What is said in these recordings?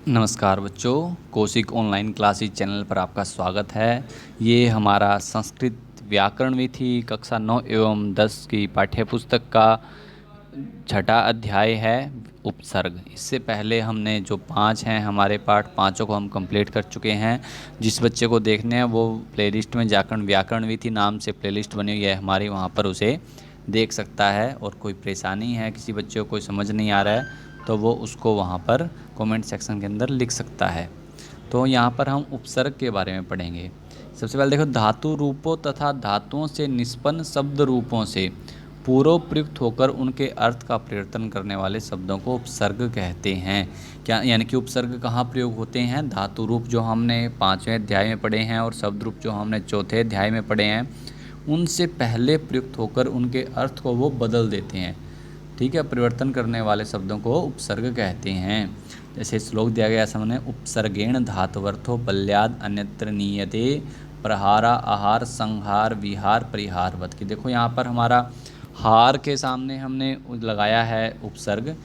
नमस्कार बच्चों, Kaushik online classes channel पर आपका स्वागत है। ये हमारा संस्कृत व्याकरण विधि कक्षा 9 एवं 10 की पाठ्य पुस्तक का छठा अध्याय है, उपसर्ग। इससे पहले हमने जो 5 हैं हमारे पाठ, पाँचों को हम कंप्लीट कर चुके हैं। जिस बच्चे को देखने हैं वो प्लेलिस्ट में जाकर व्याकरण विधि नाम से प्लेलिस्ट बनी हुई है हमारी, वहाँ पर उसे देख सकता है। और कोई परेशानी है, किसी बच्चे को कोई समझ नहीं आ रहा है, तो वो उसको वहाँ पर कमेंट सेक्शन के अंदर लिख सकता है। तो यहाँ पर हम उपसर्ग के बारे में पढ़ेंगे। सबसे पहले देखो, धातु रूपों तथा धातुओं से निष्पन्न शब्द रूपों से पूर्व प्रयुक्त होकर उनके अर्थ का परिवर्तन करने वाले शब्दों को उपसर्ग कहते हैं। क्या यानी कि उपसर्ग कहाँ प्रयोग होते हैं? धातु रूप जो हमने 5वें अध्याय में पढ़े हैं और शब्द रूप जो हमने चौथे अध्याय में पढ़े हैं, उनसे पहले प्रयुक्त होकर उनके अर्थ को वो बदल देते हैं। ठीक है, परिवर्तन करने वाले शब्दों को उपसर्ग कहते हैं। जैसे श्लोक दिया गया सामने, उपसर्गेण धातुवर्थो बल्याद अन्यत्र नीयते प्रहारा आहार संहार विहार परिहारवत। की देखो यहाँ पर हमारा हार के सामने हमने लगाया है उपसर्ग।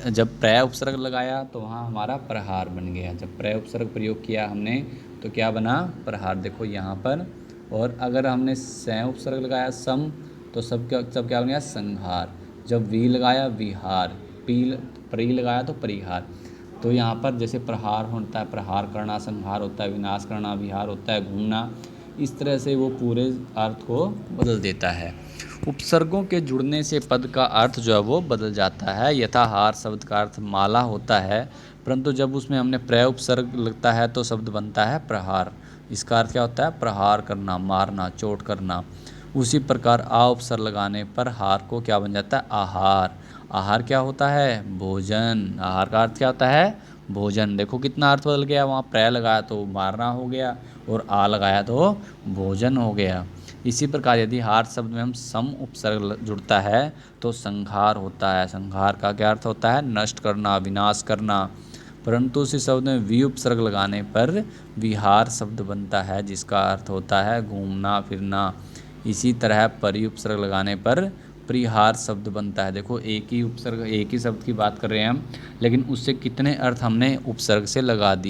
जब प्रय उपसर्ग लगाया तो वहाँ हमारा प्रहार बन गया। जब प्रय उपसर्ग प्रयोग किया हमने तो क्या बना? प्रहार। देखो यहाँ पर। और अगर हमने सय उपसर्ग लगाया सम, तो सब क्या बन गया? संहार। जब वी लगाया विहार, परी लगाया तो परिहार। तो यहाँ पर जैसे प्रहार होता है, प्रहार करना, संहार होता है, विनाश करना, विहार होता है घूमना। इस तरह से वो पूरे अर्थ को बदल देता है। उपसर्गों के जुड़ने से पद का अर्थ जो है वो बदल जाता है। यथा हार शब्द का अर्थ माला होता है, परंतु जब उसमें हमने प्रय उपसर्ग लगता है तो शब्द बनता है प्रहार। इसका अर्थ क्या होता है? प्रहार करना, मारना, चोट करना। उसी प्रकार आ उपसर्ग लगाने पर हार को क्या बन जाता है? आहार। आहार क्या होता है? भोजन। आहार का अर्थ क्या होता है? भोजन। देखो कितना अर्थ बदल गया। वहाँ प्रय लगाया तो मारना हो गया और आ लगाया तो भोजन हो गया। इसी प्रकार यदि हार शब्द में हम सम उपसर्ग जुड़ता है तो संहार होता है। संहार का क्या अर्थ होता है? नष्ट करना, विनाश करना। परंतु उसी शब्द में वी उपसर्ग लगाने पर विहार शब्द बनता है, जिसका अर्थ होता है घूमना फिरना। इसी तरह परि उपसर्ग लगाने पर परिहार शब्द बनता है। देखो एक ही उपसर्ग, एक ही शब्द की बात कर रहे हैं हम, लेकिन उससे कितने अर्थ हमने उपसर्ग से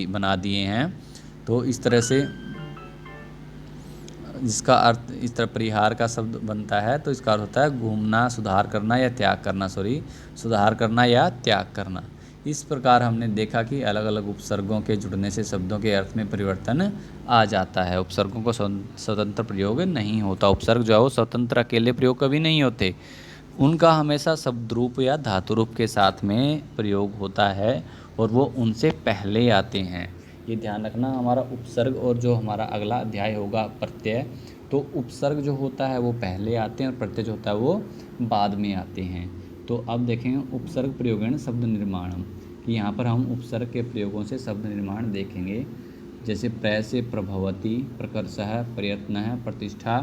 बना दिए हैं। तो इस तरह से जिसका अर्थ इस तरह परिहार का शब्द बनता है, तो इसका अर्थ होता है घूमना, सुधार करना या त्याग करना। सुधार करना या त्याग करना। इस प्रकार हमने देखा कि अलग अलग उपसर्गों के जुड़ने से शब्दों के अर्थ में परिवर्तन आ जाता है। उपसर्गों को स्वतंत्र प्रयोग नहीं होता। उपसर्ग जो है वो स्वतंत्र अकेले प्रयोग कभी नहीं होते। उनका हमेशा शब्द रूप या धातु रूप के साथ में प्रयोग होता है और वो उनसे पहले आते हैं। ये ध्यान रखना। हमारा उपसर्ग और जो हमारा अगला अध्याय होगा प्रत्यय, तो उपसर्ग जो होता है वो पहले आते हैं और प्रत्यय जो होता है वो बाद में आते हैं। तो अब देखेंगे उपसर्ग प्रयोगेण शब्द निर्माणम, कि यहाँ पर हम उपसर्ग के प्रयोगों से शब्द निर्माण देखेंगे। जैसे प्रय से प्रभवती, प्रकर्षः, प्रयत्न, प्रतिष्ठा।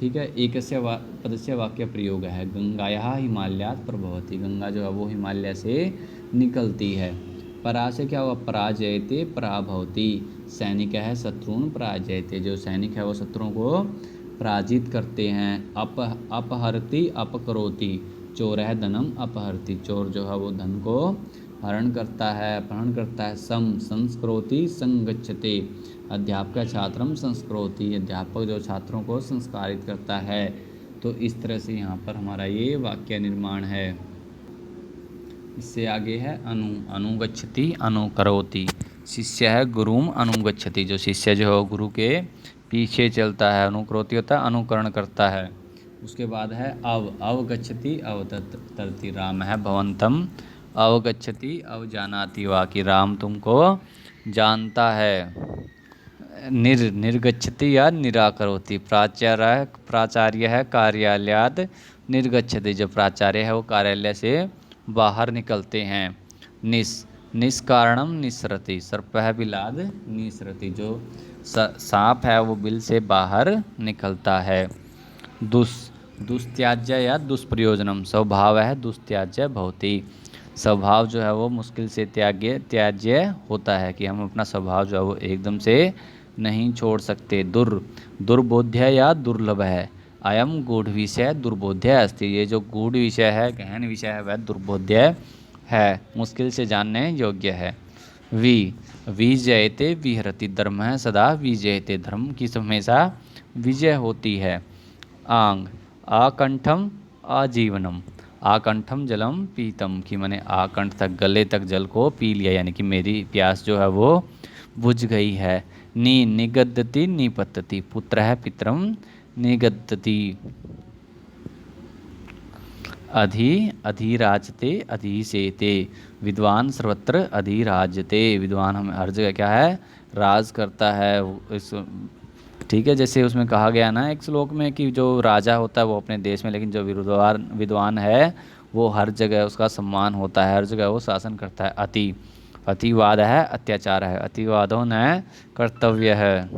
ठीक है, एकस्य पदस्य वाक्य प्रयोग है। गंगायाः हिमालयात् प्रभवती। गंगा जो है वो हिमालय से निकलती है। परा से क्या हुआ? पराजयते पराभवती। सैनिक है शत्रुन पराजयते। जो सैनिक है वो शत्रुओं को पराजित करते हैं। अपहरति अपकरोति। चोर है धनम अपहरति। चोर जो है वो धन को हरण करता है, अपहरण करता है। संस्करोति संगच्छते। अध्यापक छात्रम संस्करोति। अध्यापक जो छात्रों को संस्कारित करता है। तो इस तरह से यहाँ पर हमारा ये वाक्य निर्माण है। इससे आगे है अनुगच्छति अनुकरोति। शिष्य है गुरुम अनुगच्छति। जो शिष्य जो है गुरु के पीछे चलता है। अनुकरोति होता है अनुकरण करता है। उसके बाद है अवगच्छति अवतरति। राम है भवंतम अवगच्छति अवजानाति वा, कि राम तुमको जानता है। निर्गच्छति या निराकरोति। प्राचार्य है कार्यालयाद निर्गच्छति। जो प्राचार्य है वो कार्यालय से बाहर निकलते हैं। निष्कारणम निसरति। सर्प है बिलाद निसरति। जो सांप है वो बिल से बाहर निकलता है। दुस्त्याज्य या दुष्प्रयोजनम। स्वभाव है दुस्त्याज्य भवति। स्वभाव जो है वो मुश्किल से त्याज्य होता है, कि हम अपना स्वभाव जो है वो एकदम से नहीं छोड़ सकते। दुर्बोध्य या दुर्लभ है। अयम गूढ़ विषय दुर्बोध्य अस्ति। ये जो गूढ़ विषय है, गहन विषय है, वह दुर्बोध्य है, मुश्किल से जानने योग्य है। वि विजयते विहरति, धर्म है सदा विजयते, धर्म की हमेशा विजय होती है। आंग आकंठम आजीवनम, आकंठम जलम पीतम, कि मैंने आकंठ तक गले तक जल को पी लिया, यानी कि मेरी प्यास जो है वो बुझ गई है। नी निगद्यति निपतति, पुत्र है पितरम निगद्यति। अधि अधिराजते अधिसेते, विद्वान सर्वत्र अधिराजते, विद्वान हमें हर जगह क्या है, राज करता है। इस ठीक है, जैसे उसमें कहा गया ना एक श्लोक में कि जो राजा होता है वो अपने देश में, लेकिन जो विद्वान विद्वान है वो हर जगह उसका सम्मान होता है, हर जगह वो शासन करता है। अति अतिवाद है अत्याचार है, अतिवादो न कर्तव्य है।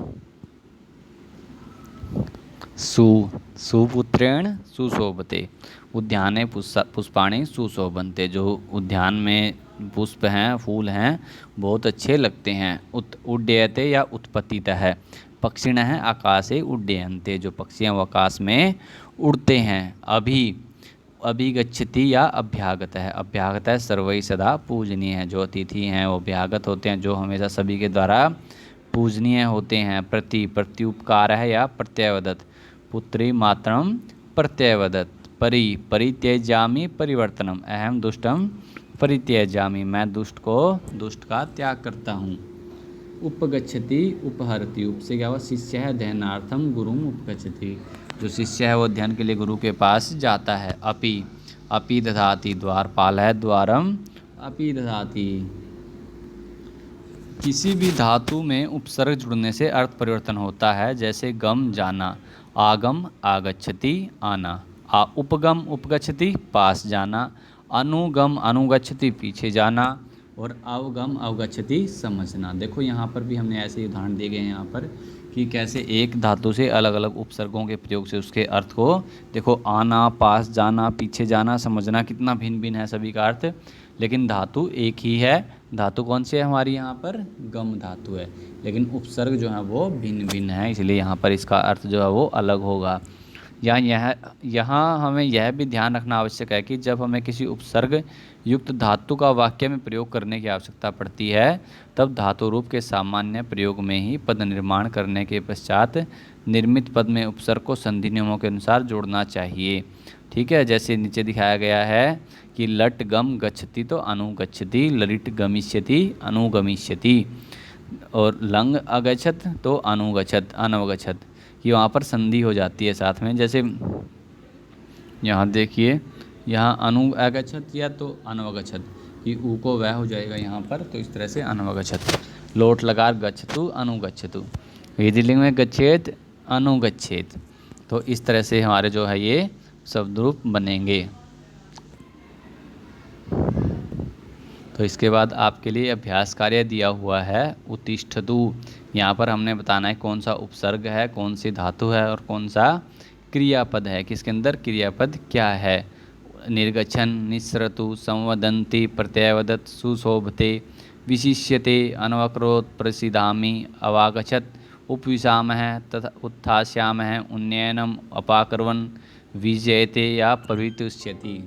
सु सुपुत्रेण सुशोभते, उद्याने पुष्पाणि सुशोभन्ते, जो उद्यान में पुष्प हैं फूल हैं बहुत अच्छे लगते हैं। उड्डयते या उत्पतित है, पक्षिण है आकाशे उड्डयन्ते, जो पक्षियाँ वो आकाश में उड़ते हैं। अभिगच्छति या अभ्यागत है, अभ्यागत है सर्वै सदा पूजनीय है, जो अतिथि हैं वो अभ्यागत होते हैं, जो हमेशा सभी के द्वारा पूजनीय होते हैं। प्रत्युपकार है या प्रत्ययवदत, पुत्री मातरम प्रत्ययवदत। परित्यजामि परिवर्तनम, अहम दुष्टम परित्यजामि, मैं दुष्ट का त्याग करता हूँ। उपगच्छति उपहरति, उप से क्या हुआ, शिष्य है अध्ययनार्थम गुरुम उपगच्छति, जो शिष्य है वो अध्ययन के लिए गुरु के पास जाता है। अपि दधाति, द्वारपाल है द्वारम अपि दधाति। किसी भी धातु में उपसर्ग जुड़ने से अर्थ परिवर्तन होता है, जैसे गम जाना, आगम आगच्छति आना, उपगम उपगच्छति पास जाना, अनुगम अनुगच्छति पीछे जाना, और अवगम अवगच्छति समझना। देखो यहाँ पर भी हमने ऐसे उदाहरण दिए गए हैं यहाँ पर कि कैसे एक धातु से अलग अलग उपसर्गों के प्रयोग से उसके अर्थ को देखो, आना पास जाना पीछे जाना समझना, कितना भिन्न भिन्न है सभी का अर्थ, लेकिन धातु एक ही है। धातु कौन सी है हमारी यहाँ पर, गम धातु है, लेकिन उपसर्ग जो है वो भिन्न भिन्न है, इसलिए यहाँ पर इसका अर्थ जो है वो अलग होगा। यहाँ हमें यह भी ध्यान रखना आवश्यक है कि जब हमें किसी उपसर्ग युक्त धातु का वाक्य में प्रयोग करने की आवश्यकता पड़ती है, तब धातु रूप के सामान्य प्रयोग में ही पद निर्माण करने के पश्चात निर्मित पद में उपसर्ग को संधि नियमों के अनुसार जोड़ना चाहिए। ठीक है, जैसे नीचे दिखाया गया है कि लट गम गच्छति तो अनुगच्छति, ललिट गमिष्यति अनुगमिष्यति, और लंग अगच्छत तो अनुगच्छत अनवगच्छत, कि वहाँ पर संधि हो जाती है साथ में। जैसे यहाँ देखिए, यहाँ अनु अगच्छत या तो अनवगच्छत, कि ऊ को वह हो जाएगा यहाँ पर, तो इस तरह से अनवगच्छत। लोट लगा गच्छतु अनुगच्छतु, विधिलिंग में गच्छेत अनुगच्छेत, तो इस तरह से हमारे जो है ये शब्द रूप बनेंगे। तो इसके बाद आपके लिए अभ्यास कार्य दिया हुआ है उत्तिष्ठतु। यहाँ पर हमने बताना है कौन सा उपसर्ग है, कौन सी धातु है और कौन सा क्रियापद है, किसके अंदर क्रियापद क्या है। निर्गच्छन निस्सरतु संवदन्ति प्रत्ययवदत् सुशोभते विशिष्यते अनवक्रोत् प्रसिदामि अवागच्छत् उपविशामः तथा उत्थास्यामः उन्नयनम अपाकर्वन् विजयते या प्रभृत्युष्यति।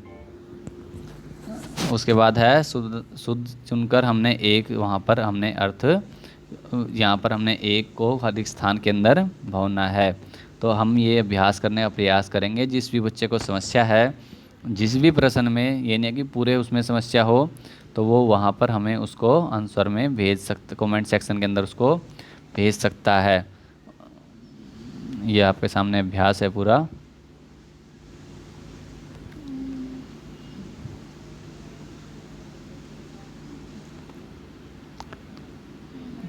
उसके बाद है शुद्ध चुनकर हमने एक, वहाँ पर हमने अर्थ, यहाँ पर हमने एक को अधिक स्थान के अंदर भरना है। तो हम ये अभ्यास करने का प्रयास करेंगे। जिस भी बच्चे को समस्या है, जिस भी प्रश्न में, ये नहीं कि पूरे उसमें समस्या हो, तो वो वहाँ पर हमें उसको आंसर में भेज सकते, कमेंट सेक्शन के अंदर उसको भेज सकता है। ये आपके सामने अभ्यास है पूरा।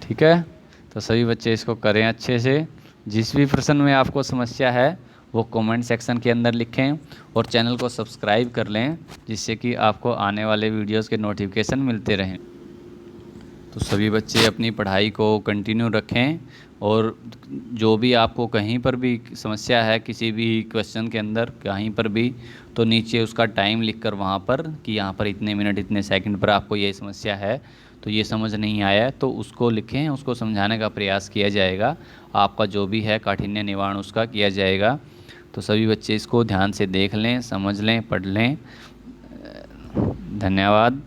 ठीक है, तो सभी बच्चे इसको करें अच्छे से। जिस भी प्रश्न में आपको समस्या है वो कमेंट सेक्शन के अंदर लिखें, और चैनल को सब्सक्राइब कर लें, जिससे कि आपको आने वाले वीडियोस के नोटिफिकेशन मिलते रहें। तो सभी बच्चे अपनी पढ़ाई को कंटिन्यू रखें, और जो भी आपको कहीं पर भी समस्या है किसी भी क्वेश्चन के अंदर कहीं पर भी, तो नीचे उसका टाइम लिखकर वहाँ पर कि यहाँ पर इतने मिनट इतने सेकंड पर आपको ये समस्या है, तो ये समझ नहीं आया तो उसको लिखें, उसको समझाने का प्रयास किया जाएगा। आपका जो भी है काठिन्य निवारण उसका किया जाएगा। तो सभी बच्चे इसको ध्यान से देख लें, समझ लें, पढ़ लें। धन्यवाद।